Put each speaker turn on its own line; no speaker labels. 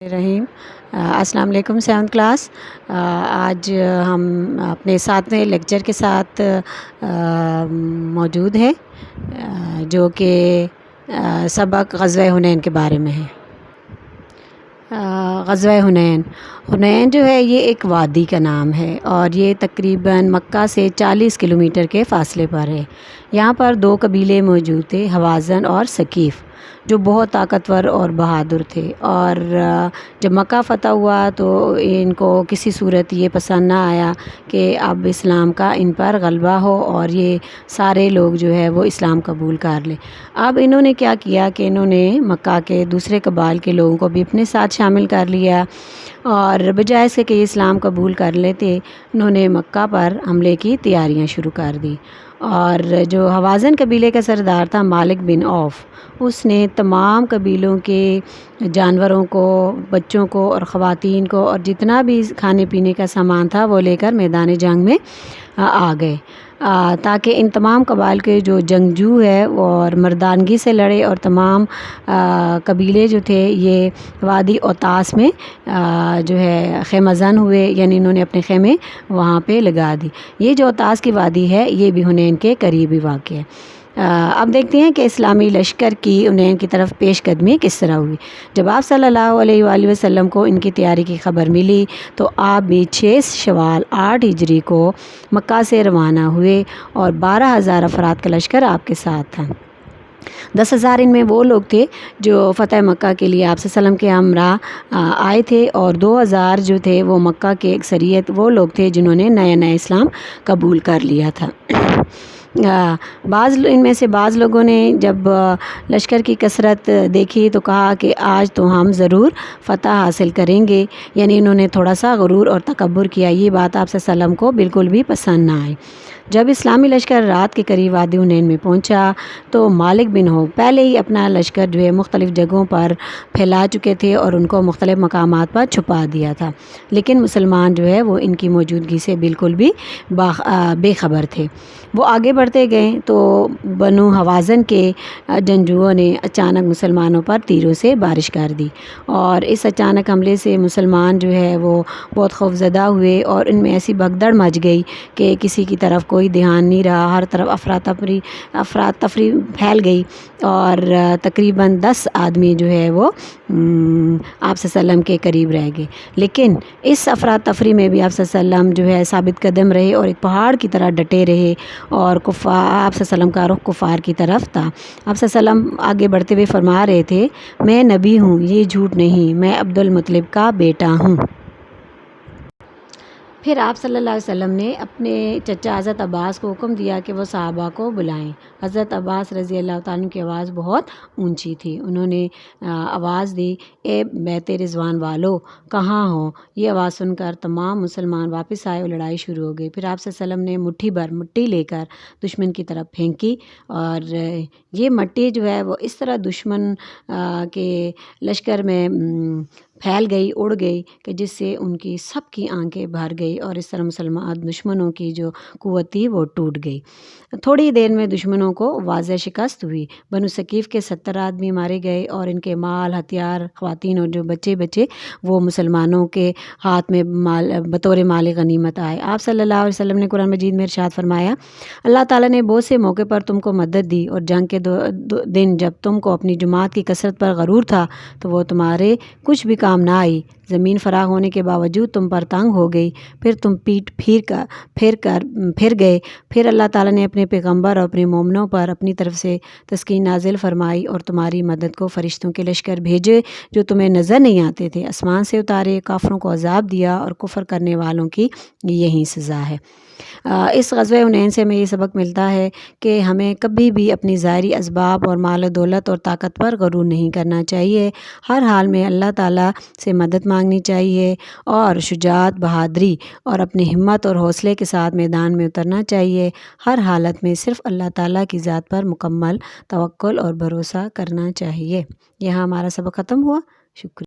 رحیم السلام علیکم 7th class. آج ہم اپنے 7ویں لیکچر کے ساتھ موجود ہیں جو کہ سبق غزوہ حنین کے بارے میں ہے۔ غزوہ حنین جو ہے یہ ایک وادی کا نام ہے اور یہ تقریباً مکہ سے 40 کلومیٹر کے فاصلے پر ہے۔ یہاں پر 2 قبیلے موجود تھے، حوازن اور ثقیف، جو بہت طاقتور اور بہادر تھے، اور جب مکہ فتح ہوا تو ان کو کسی صورت یہ پسند نہ آیا کہ اب اسلام کا ان پر غلبہ ہو اور یہ سارے لوگ جو ہے وہ اسلام قبول کر لیں۔ اب انہوں نے کیا کیا کہ انہوں نے مکہ کے دوسرے قبائل کے لوگوں کو بھی اپنے ساتھ شامل کر لیا، اور بجائے اس کے کہ یہ اسلام قبول کر لیتے، انہوں نے مکہ پر حملے کی تیاریاں شروع کر دی۔ اور جو حوازن قبیلے کا سردار تھا مالک بن عوف، اس نے تمام قبیلوں کے جانوروں کو، بچوں کو اور خواتین کو اور جتنا بھی کھانے پینے کا سامان تھا وہ لے کر میدان جنگ میں آ گئے، تاکہ ان تمام قبائل کے جو جنگجو ہے وہ اور مردانگی سے لڑے، اور تمام قبیلے جو تھے یہ وادی اوتاس میں جو ہے خیمہ زن ہوئے، یعنی انہوں نے اپنے خیمے وہاں پہ لگا دی۔ یہ جو اوتاس کی وادی ہے یہ بھی حنین کے قریب ہی واقع ہے۔ اب دیکھتے ہیں کہ اسلامی لشکر کی حنین کی طرف پیش قدمی کس طرح ہوئی۔ جب آپ صلی اللہ علیہ وآلہ وسلم کو ان کی تیاری کی خبر ملی تو آپ بھی 6 شوال 8 ہجری کو مکہ سے روانہ ہوئے، اور 12,000 افراد کا لشکر آپ کے ساتھ تھا۔ 10,000 ان میں وہ لوگ تھے جو فتح مکہ کے لیے آپ صلی اللہ علیہ وسلم کے ہمراہ آئے تھے، اور 2,000 جو تھے وہ مکہ کے اکثریت وہ لوگ تھے جنہوں نے نیا اسلام قبول کر لیا تھا۔ ان میں سے بعض لوگوں نے جب لشکر کی کثرت دیکھی تو کہا کہ آج تو ہم ضرور فتح حاصل کریں گے، یعنی انہوں نے تھوڑا سا غرور اور تکبر کیا۔ یہ بات آپ صلی اللہ علیہ وسلم کو بالکل بھی پسند نہ آئی۔ جب اسلامی لشکر رات کے قریب وادی حنین میں پہنچا تو مالک بن عوف پہلے ہی اپنا لشکر جو ہے مختلف جگہوں پر پھیلا چکے تھے اور ان کو مختلف مقامات پر چھپا دیا تھا، لیکن مسلمان جو ہے وہ ان کی موجودگی سے بالکل بھی بے خبر تھے۔ وہ آگے بڑھتے گئے تو بنو حوازن کے جنگجوؤں نے اچانک مسلمانوں پر تیروں سے بارش کر دی، اور اس اچانک حملے سے مسلمان جو ہے وہ بہت خوفزدہ ہوئے، اور ان میں ایسی بھگدڑ مچ گئی کہ کسی کی طرف کوئی دھیان نہیں رہا، ہر طرف افراتفری پھیل گئی، اور تقریباً 10 آدمی جو ہے وہ آپ صلی اللہ علیہ وسلم کے قریب رہ گئے۔ لیکن اس افراتفری میں بھی آپ صلی اللہ علیہ وسلم جو ہے ثابت قدم رہے اور ایک پہاڑ کی طرح ڈٹے رہے، اور آپ صلی اللہ علیہ وسلم کا رخ کفار کی طرف تھا۔ آپ صلی اللہ علیہ وسلم آگے بڑھتے ہوئے فرما رہے تھے، میں نبی ہوں، یہ جھوٹ نہیں، میں عبد المطلب کا بیٹا ہوں۔ پھر آپ صلی اللہ علیہ وسلم نے اپنے چچا حضرت عباس کو حکم دیا کہ وہ صحابہ کو بلائیں۔ حضرت عباس رضی اللہ تعالیٰ عنہ کی آواز بہت اونچی تھی، انہوں نے آواز دی، اے بیت رضوان والو کہاں ہو؟ یہ آواز سن کر تمام مسلمان واپس آئے اور لڑائی شروع ہو گئی۔ پھر آپ صلی اللہ علیہ وسلم نے مٹھی بھر مٹی لے کر دشمن کی طرف پھینکی، اور یہ مٹی جو ہے وہ اس طرح دشمن کے لشکر میں پھیل گئی، اڑ گئی، کہ جس سے ان کی سب کی آنکھیں بھر گئی، اور اس طرح مسلمان دشمنوں کی جو قوت تھی وہ ٹوٹ گئی۔ تھوڑی دیر میں دشمنوں کو واضح شکست ہوئی، بنو ثقیف کے 70 آدمی مارے گئے، اور ان کے مال، ہتھیار، خواتین اور جو بچے وہ مسلمانوں کے ہاتھ میں بطور مال غنیمت آئے۔ آپ صلی اللہ علیہ وسلم نے قرآن مجید میں ارشاد فرمایا، اللہ تعالیٰ نے بہت سے موقع پر تم کو مدد دی، اور جنگ کے دن جب تم کو اپنی جماعت کی کثرت پر غرور تھا تو وہ تمہارے کچھ بھی کام نہ آئی، زمین فراخ ہونے کے باوجود تم پر تنگ ہو گئی، پھر تم پیٹ پھر گئے، پھر اللہ تعالیٰ نے اپنے پیغمبر اور اپنے مومنوں پر اپنی طرف سے تسکین نازل فرمائی، اور تمہاری مدد کو فرشتوں کے لشکر بھیجے جو تمہیں نظر نہیں آتے تھے، آسمان سے اتارے، کافروں کو عذاب دیا، اور کفر کرنے والوں کی یہی سزا ہے۔ اس غزوہ حنین سے ہمیں یہ سبق ملتا ہے کہ ہمیں کبھی بھی اپنی ظاہری اسباب اور مال و دولت اور طاقت پر غرور نہیں کرنا چاہیے، ہر حال میں اللہ تعالیٰ سے مدد مانگنی چاہیے، اور شجاعت، بہادری اور اپنی ہمت اور حوصلے کے ساتھ میدان میں اترنا چاہیے۔ ہر حالت میں صرف اللہ تعالیٰ کی ذات پر مکمل توکل اور بھروسہ کرنا چاہیے۔ یہاں ہمارا سبق ختم ہوا۔ شکریہ۔